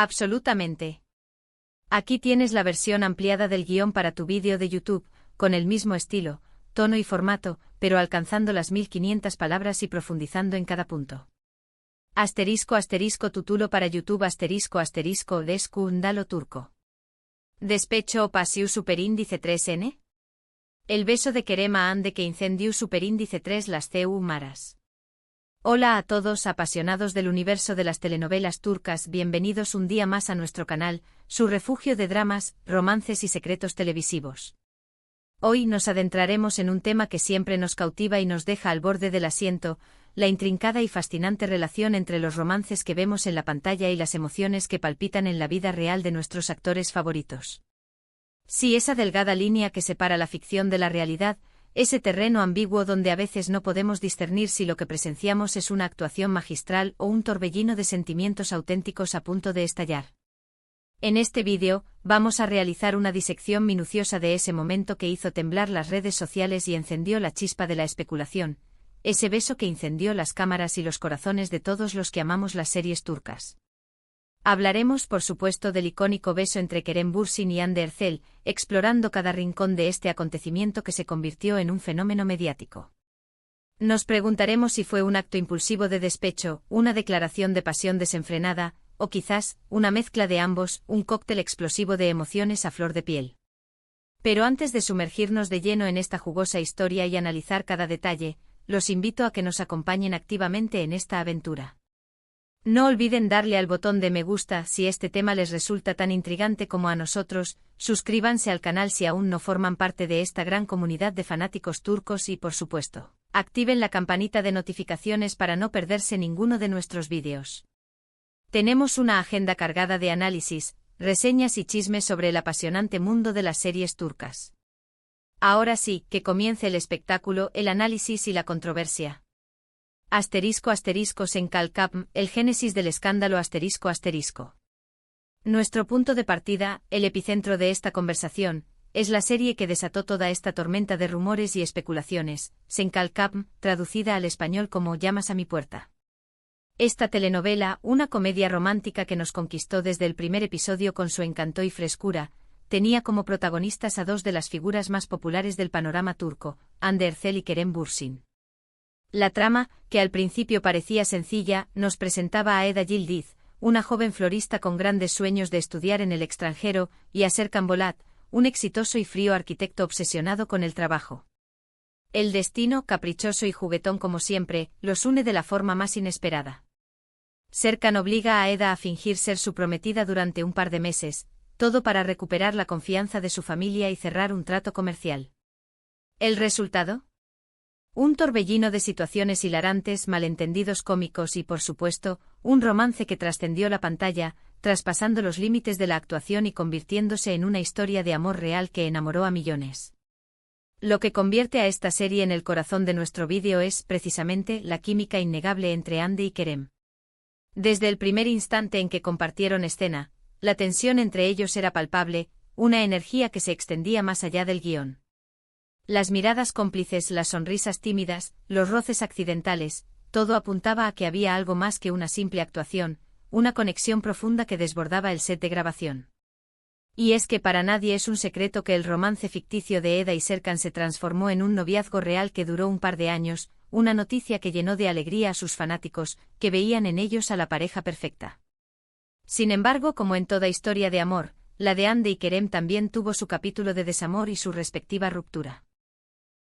Absolutamente. Aquí tienes la versión ampliada del guión para tu vídeo de YouTube, con el mismo estilo, tono y formato, pero alcanzando las 1500 palabras y profundizando en cada punto. *** Tutulo para YouTube *** Deskundalo turco. Despecho o pasiu superíndice 3n? El beso de Kerema ande que incendiu superíndice 3 las CU maras. Hola a todos apasionados del universo de las telenovelas turcas, bienvenidos un día más a nuestro canal, su refugio de dramas, romances y secretos televisivos. Hoy nos adentraremos en un tema que siempre nos cautiva y nos deja al borde del asiento, la intrincada y fascinante relación entre los romances que vemos en la pantalla y las emociones que palpitan en la vida real de nuestros actores favoritos. Sí, esa delgada línea que separa la ficción de la realidad, ese terreno ambiguo donde a veces no podemos discernir si lo que presenciamos es una actuación magistral o un torbellino de sentimientos auténticos a punto de estallar. En este vídeo, vamos a realizar una disección minuciosa de ese momento que hizo temblar las redes sociales y encendió la chispa de la especulación, ese beso que incendió las cámaras y los corazones de todos los que amamos las series turcas. Hablaremos por supuesto del icónico beso entre Kerem Bürsin y Hande Erçel, explorando cada rincón de este acontecimiento que se convirtió en un fenómeno mediático. Nos preguntaremos si fue un acto impulsivo de despecho, una declaración de pasión desenfrenada, o quizás, una mezcla de ambos, un cóctel explosivo de emociones a flor de piel. Pero antes de sumergirnos de lleno en esta jugosa historia y analizar cada detalle, los invito a que nos acompañen activamente en esta aventura. No olviden darle al botón de me gusta si este tema les resulta tan intrigante como a nosotros, suscríbanse al canal si aún no forman parte de esta gran comunidad de fanáticos turcos y, por supuesto, activen la campanita de notificaciones para no perderse ninguno de nuestros vídeos. Tenemos una agenda cargada de análisis, reseñas y chismes sobre el apasionante mundo de las series turcas. Ahora sí, que comience el espectáculo, el análisis y la controversia. ***Senkal-Kapm, el génesis del escándalo ***. Nuestro punto de partida, el epicentro de esta conversación, es la serie que desató toda esta tormenta de rumores y especulaciones, Senkal-Kapm, traducida al español como Llamas a mi puerta. Esta telenovela, una comedia romántica que nos conquistó desde el primer episodio con su encanto y frescura, tenía como protagonistas a dos de las figuras más populares del panorama turco, Hande Erçel y Kerem Bürsin. La trama, que al principio parecía sencilla, nos presentaba a Eda Yildiz, una joven florista con grandes sueños de estudiar en el extranjero, y a Serkan Bolat, un exitoso y frío arquitecto obsesionado con el trabajo. El destino, caprichoso y juguetón como siempre, los une de la forma más inesperada. Serkan obliga a Eda a fingir ser su prometida durante un par de meses, todo para recuperar la confianza de su familia y cerrar un trato comercial. ¿El resultado? Un torbellino de situaciones hilarantes, malentendidos cómicos y, por supuesto, un romance que trascendió la pantalla, traspasando los límites de la actuación y convirtiéndose en una historia de amor real que enamoró a millones. Lo que convierte a esta serie en el corazón de nuestro vídeo es, precisamente, la química innegable entre Hande y Kerem. Desde el primer instante en que compartieron escena, la tensión entre ellos era palpable, una energía que se extendía más allá del guión. Las miradas cómplices, las sonrisas tímidas, los roces accidentales, todo apuntaba a que había algo más que una simple actuación, una conexión profunda que desbordaba el set de grabación. Y es que para nadie es un secreto que el romance ficticio de Eda y Serkan se transformó en un noviazgo real que duró un par de años, una noticia que llenó de alegría a sus fanáticos, que veían en ellos a la pareja perfecta. Sin embargo, como en toda historia de amor, la de Hande y Kerem también tuvo su capítulo de desamor y su respectiva ruptura.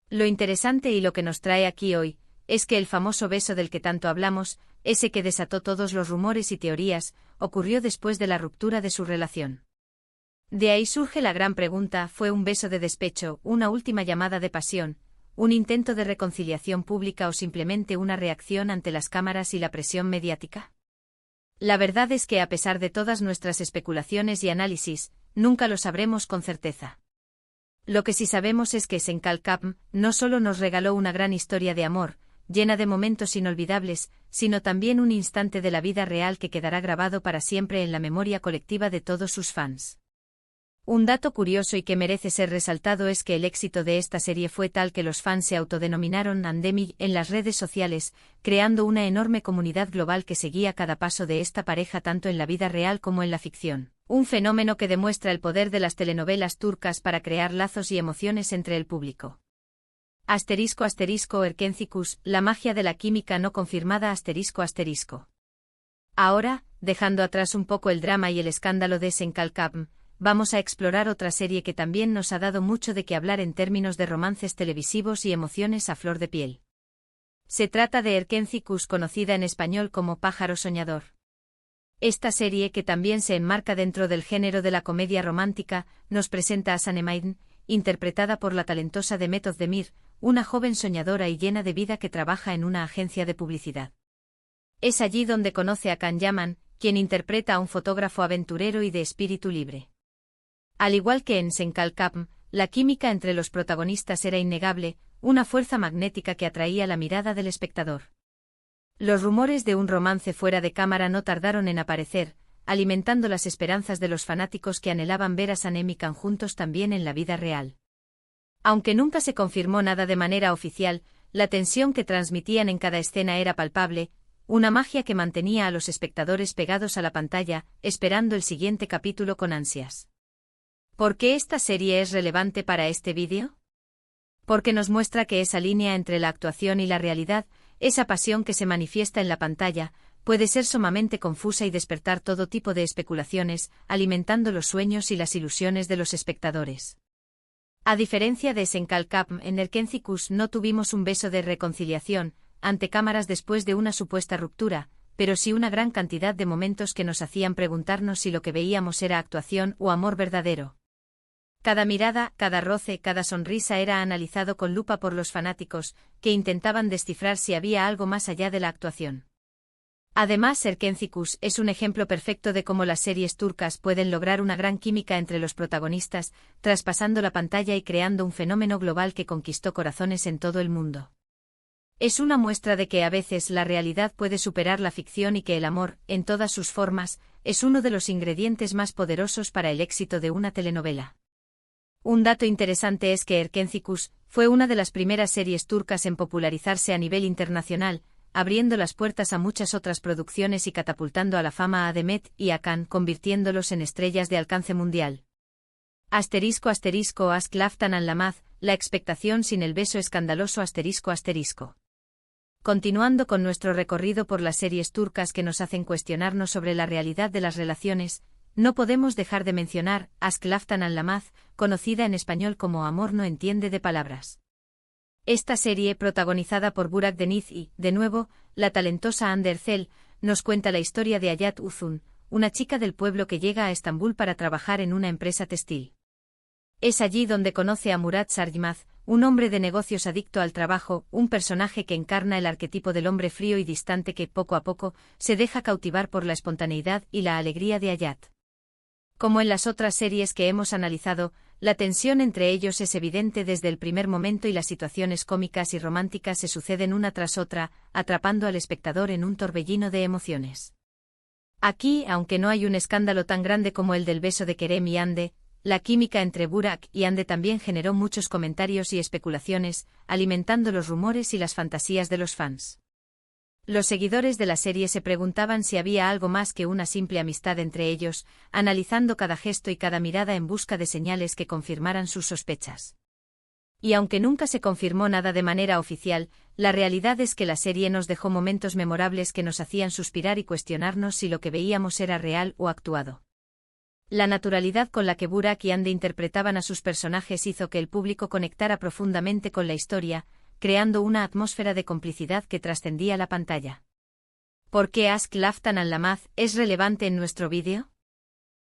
Lo interesante y lo que nos trae aquí hoy, es que el famoso beso del que tanto hablamos, ese que desató todos los rumores y teorías, ocurrió después de la ruptura de su relación. De ahí surge la gran pregunta: ¿fue un beso de despecho, una última llamada de pasión, un intento de reconciliación pública o simplemente una reacción ante las cámaras y la presión mediática? La verdad es que a pesar de todas nuestras especulaciones y análisis, nunca lo sabremos con certeza. Lo que sí sabemos es que Senkal-Kapm no solo nos regaló una gran historia de amor, llena de momentos inolvidables, sino también un instante de la vida real que quedará grabado para siempre en la memoria colectiva de todos sus fans. Un dato curioso y que merece ser resaltado es que el éxito de esta serie fue tal que los fans se autodenominaron Andemig en las redes sociales, creando una enorme comunidad global que seguía cada paso de esta pareja tanto en la vida real como en la ficción. Un fenómeno que demuestra el poder de las telenovelas turcas para crear lazos y emociones entre el público. Erkencikos, la magia de la química no confirmada. Ahora, dejando atrás un poco el drama y el escándalo de Senkalkapm, vamos a explorar otra serie que también nos ha dado mucho de qué hablar en términos de romances televisivos y emociones a flor de piel. Se trata de Erkencikos, conocida en español como Pájaro Soñador. Esta serie, que también se enmarca dentro del género de la comedia romántica, nos presenta a Sanemai'n, interpretada por la talentosa Demet Özdemir, una joven soñadora y llena de vida que trabaja en una agencia de publicidad. Es allí donde conoce a Can Yaman, quien interpreta a un fotógrafo aventurero y de espíritu libre. Al igual que en Senkalkapm, la química entre los protagonistas era innegable, una fuerza magnética que atraía la mirada del espectador. Los rumores de un romance fuera de cámara no tardaron en aparecer, alimentando las esperanzas de los fanáticos que anhelaban ver a Sanem y Can juntos también en la vida real. Aunque nunca se confirmó nada de manera oficial, la tensión que transmitían en cada escena era palpable, una magia que mantenía a los espectadores pegados a la pantalla, esperando el siguiente capítulo con ansias. ¿Por qué esta serie es relevante para este vídeo? Porque nos muestra que esa línea entre la actuación y la realidad, esa pasión que se manifiesta en la pantalla, puede ser sumamente confusa y despertar todo tipo de especulaciones, alimentando los sueños y las ilusiones de los espectadores. A diferencia de Senkalkapm, en Erkencikos no tuvimos un beso de reconciliación ante cámaras después de una supuesta ruptura, pero sí una gran cantidad de momentos que nos hacían preguntarnos si lo que veíamos era actuación o amor verdadero. Cada mirada, cada roce, cada sonrisa era analizado con lupa por los fanáticos, que intentaban descifrar si había algo más allá de la actuación. Además, Erkencikos es un ejemplo perfecto de cómo las series turcas pueden lograr una gran química entre los protagonistas, traspasando la pantalla y creando un fenómeno global que conquistó corazones en todo el mundo. Es una muestra de que a veces la realidad puede superar la ficción y que el amor, en todas sus formas, es uno de los ingredientes más poderosos para el éxito de una telenovela. Un dato interesante es que Erkencikos fue una de las primeras series turcas en popularizarse a nivel internacional, abriendo las puertas a muchas otras producciones y catapultando a la fama a Demet y a Can, convirtiéndolos en estrellas de alcance mundial. Ask Laftan Anlamaz, la expectación sin el beso escandaloso. Continuando con nuestro recorrido por las series turcas que nos hacen cuestionarnos sobre la realidad de las relaciones, no podemos dejar de mencionar Ask Laftan Anlamaz, conocida en español como Amor no entiende de palabras. Esta serie, protagonizada por Burak Deniz y, de nuevo, la talentosa Hande Erçel, nos cuenta la historia de Hayat Uzun, una chica del pueblo que llega a Estambul para trabajar en una empresa textil. Es allí donde conoce a Murat Sarjmaz, un hombre de negocios adicto al trabajo, un personaje que encarna el arquetipo del hombre frío y distante que, poco a poco, se deja cautivar por la espontaneidad y la alegría de Hayat. Como en las otras series que hemos analizado, la tensión entre ellos es evidente desde el primer momento y las situaciones cómicas y románticas se suceden una tras otra, atrapando al espectador en un torbellino de emociones. Aquí, aunque no hay un escándalo tan grande como el del beso de Kerem y Hande, la química entre Burak y Hande también generó muchos comentarios y especulaciones, alimentando los rumores y las fantasías de los fans. Los seguidores de la serie se preguntaban si había algo más que una simple amistad entre ellos, analizando cada gesto y cada mirada en busca de señales que confirmaran sus sospechas. Y aunque nunca se confirmó nada de manera oficial, la realidad es que la serie nos dejó momentos memorables que nos hacían suspirar y cuestionarnos si lo que veíamos era real o actuado. La naturalidad con la que Burak y Hande interpretaban a sus personajes hizo que el público conectara profundamente con la historia, creando una atmósfera de complicidad que trascendía la pantalla. ¿Por qué Ask Laftan Anlamaz es relevante en nuestro vídeo?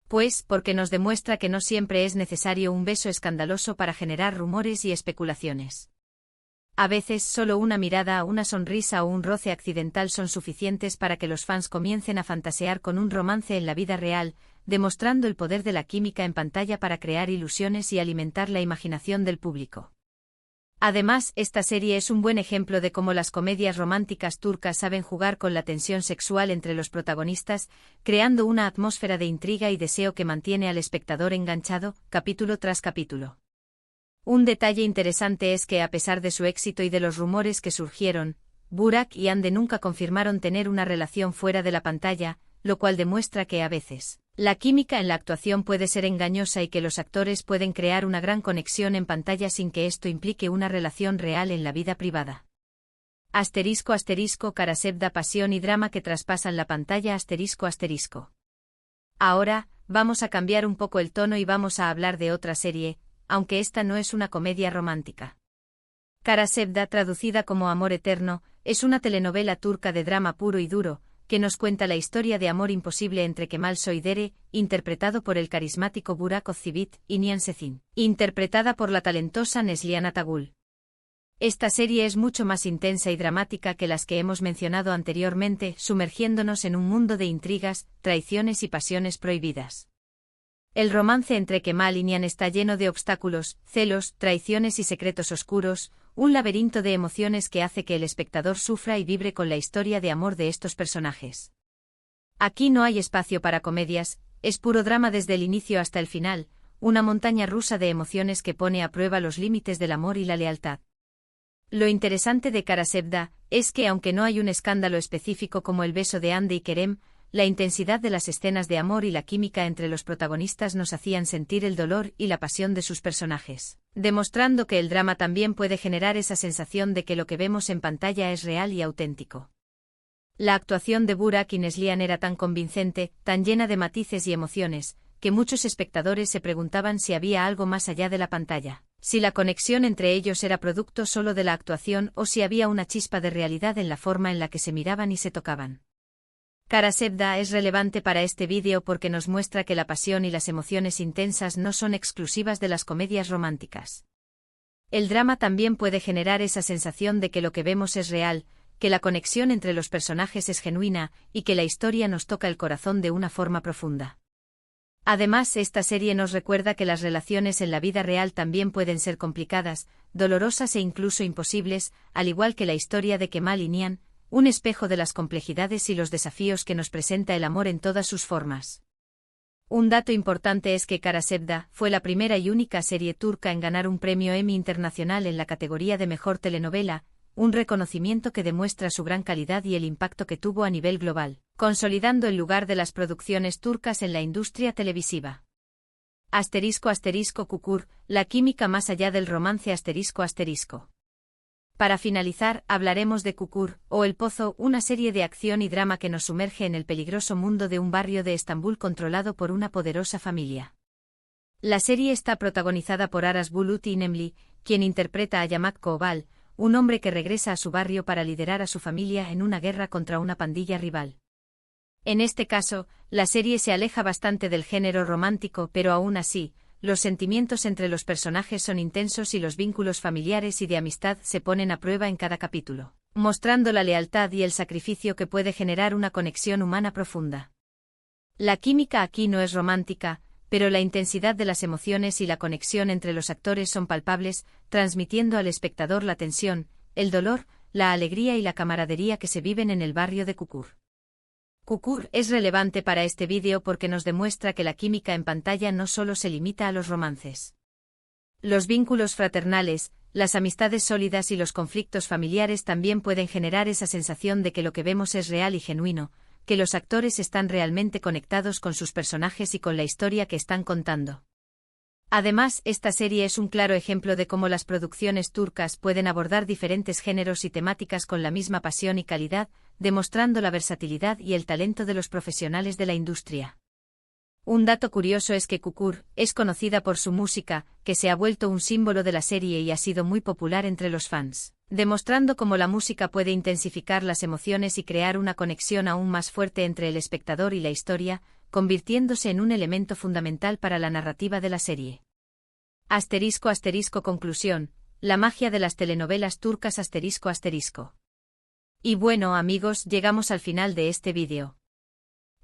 Pues porque nos demuestra que no siempre es necesario un beso escandaloso para generar rumores y especulaciones. A veces solo una mirada, una sonrisa o un roce accidental son suficientes para que los fans comiencen a fantasear con un romance en la vida real, demostrando el poder de la química en pantalla para crear ilusiones y alimentar la imaginación del público. Además, esta serie es un buen ejemplo de cómo las comedias románticas turcas saben jugar con la tensión sexual entre los protagonistas, creando una atmósfera de intriga y deseo que mantiene al espectador enganchado, capítulo tras capítulo. Un detalle interesante es que a pesar de su éxito y de los rumores que surgieron, Burak y Hande nunca confirmaron tener una relación fuera de la pantalla, lo cual demuestra que a veces, la química en la actuación puede ser engañosa y que los actores pueden crear una gran conexión en pantalla sin que esto implique una relación real en la vida privada. Asterisco asterisco Karasevda, pasión y drama que traspasan la pantalla asterisco asterisco. Ahora, vamos a cambiar un poco el tono y vamos a hablar de otra serie, aunque esta no es una comedia romántica. Karasevda, traducida como Amor Eterno, es una telenovela turca de drama puro y duro, que nos cuenta la historia de amor imposible entre Kemal Soydere, interpretado por el carismático Burak Özçivit, y Nihan Sezin, interpretada por la talentosa Neslihan Atagul. Esta serie es mucho más intensa y dramática que las que hemos mencionado anteriormente, sumergiéndonos en un mundo de intrigas, traiciones y pasiones prohibidas. El romance entre Kemal y Nihan está lleno de obstáculos, celos, traiciones y secretos oscuros, un laberinto de emociones que hace que el espectador sufra y vibre con la historia de amor de estos personajes. Aquí no hay espacio para comedias, es puro drama desde el inicio hasta el final, una montaña rusa de emociones que pone a prueba los límites del amor y la lealtad. Lo interesante de Karasevda es que aunque no hay un escándalo específico como el beso de Hande y Kerem, la intensidad de las escenas de amor y la química entre los protagonistas nos hacían sentir el dolor y la pasión de sus personajes, demostrando que el drama también puede generar esa sensación de que lo que vemos en pantalla es real y auténtico. La actuación de Burak y Neslihan era tan convincente, tan llena de matices y emociones, que muchos espectadores se preguntaban si había algo más allá de la pantalla, si la conexión entre ellos era producto solo de la actuación o si había una chispa de realidad en la forma en la que se miraban y se tocaban. Karasevda es relevante para este vídeo porque nos muestra que la pasión y las emociones intensas no son exclusivas de las comedias románticas. El drama también puede generar esa sensación de que lo que vemos es real, que la conexión entre los personajes es genuina y que la historia nos toca el corazón de una forma profunda. Además, esta serie nos recuerda que las relaciones en la vida real también pueden ser complicadas, dolorosas e incluso imposibles, al igual que la historia de Kemal y Nihan, un espejo de las complejidades y los desafíos que nos presenta el amor en todas sus formas. Un dato importante es que Karasevda fue la primera y única serie turca en ganar un premio Emmy internacional en la categoría de mejor telenovela, un reconocimiento que demuestra su gran calidad y el impacto que tuvo a nivel global, consolidando el lugar de las producciones turcas en la industria televisiva. Asterisco asterisco Kukur, la química más allá del romance asterisco asterisco. Para finalizar, hablaremos de Kukur, o El Pozo, una serie de acción y drama que nos sumerge en el peligroso mundo de un barrio de Estambul controlado por una poderosa familia. La serie está protagonizada por Aras Bulut y Nemli, quien interpreta a Yamak Koval, un hombre que regresa a su barrio para liderar a su familia en una guerra contra una pandilla rival. En este caso, la serie se aleja bastante del género romántico, pero aún así, los sentimientos entre los personajes son intensos y los vínculos familiares y de amistad se ponen a prueba en cada capítulo, mostrando la lealtad y el sacrificio que puede generar una conexión humana profunda. La química aquí no es romántica, pero la intensidad de las emociones y la conexión entre los actores son palpables, transmitiendo al espectador la tensión, el dolor, la alegría y la camaradería que se viven en el barrio de Kukur. Kukur es relevante para este vídeo porque nos demuestra que la química en pantalla no solo se limita a los romances. Los vínculos fraternales, las amistades sólidas y los conflictos familiares también pueden generar esa sensación de que lo que vemos es real y genuino, que los actores están realmente conectados con sus personajes y con la historia que están contando. Además, esta serie es un claro ejemplo de cómo las producciones turcas pueden abordar diferentes géneros y temáticas con la misma pasión y calidad, demostrando la versatilidad y el talento de los profesionales de la industria. Un dato curioso es que Kukur es conocida por su música, que se ha vuelto un símbolo de la serie y ha sido muy popular entre los fans, demostrando cómo la música puede intensificar las emociones y crear una conexión aún más fuerte entre el espectador y la historia, convirtiéndose en un elemento fundamental para la narrativa de la serie. Asterisco asterisco conclusión, la magia de las telenovelas turcas asterisco asterisco. Y bueno amigos, llegamos al final de este vídeo.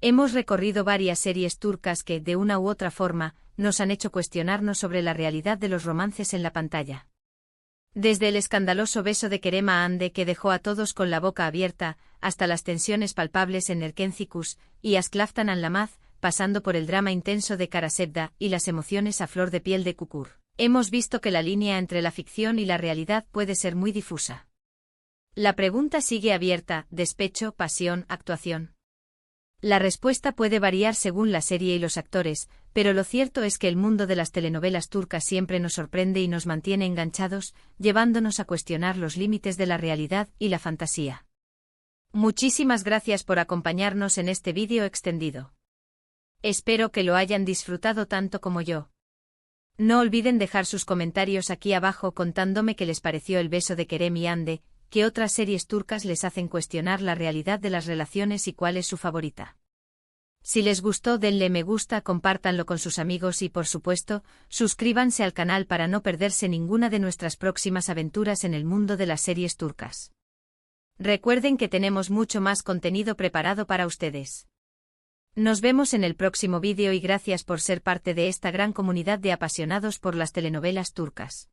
Hemos recorrido varias series turcas que, de una u otra forma, nos han hecho cuestionarnos sobre la realidad de los romances en la pantalla. Desde el escandaloso beso de Kerem Hande que dejó a todos con la boca abierta, hasta las tensiones palpables en Erkencikus y Asklaftan Anlamaz, pasando por el drama intenso de Karasevda y las emociones a flor de piel de Kukur, hemos visto que la línea entre la ficción y la realidad puede ser muy difusa. La pregunta sigue abierta: despecho, pasión, actuación. La respuesta puede variar según la serie y los actores, pero lo cierto es que el mundo de las telenovelas turcas siempre nos sorprende y nos mantiene enganchados, llevándonos a cuestionar los límites de la realidad y la fantasía. Muchísimas gracias por acompañarnos en este vídeo extendido. Espero que lo hayan disfrutado tanto como yo. No olviden dejar sus comentarios aquí abajo contándome qué les pareció el beso de Kerem y Hande, qué otras series turcas les hacen cuestionar la realidad de las relaciones y cuál es su favorita. Si les gustó, denle me gusta, compártanlo con sus amigos y, por supuesto, suscríbanse al canal para no perderse ninguna de nuestras próximas aventuras en el mundo de las series turcas. Recuerden que tenemos mucho más contenido preparado para ustedes. Nos vemos en el próximo vídeo y gracias por ser parte de esta gran comunidad de apasionados por las telenovelas turcas.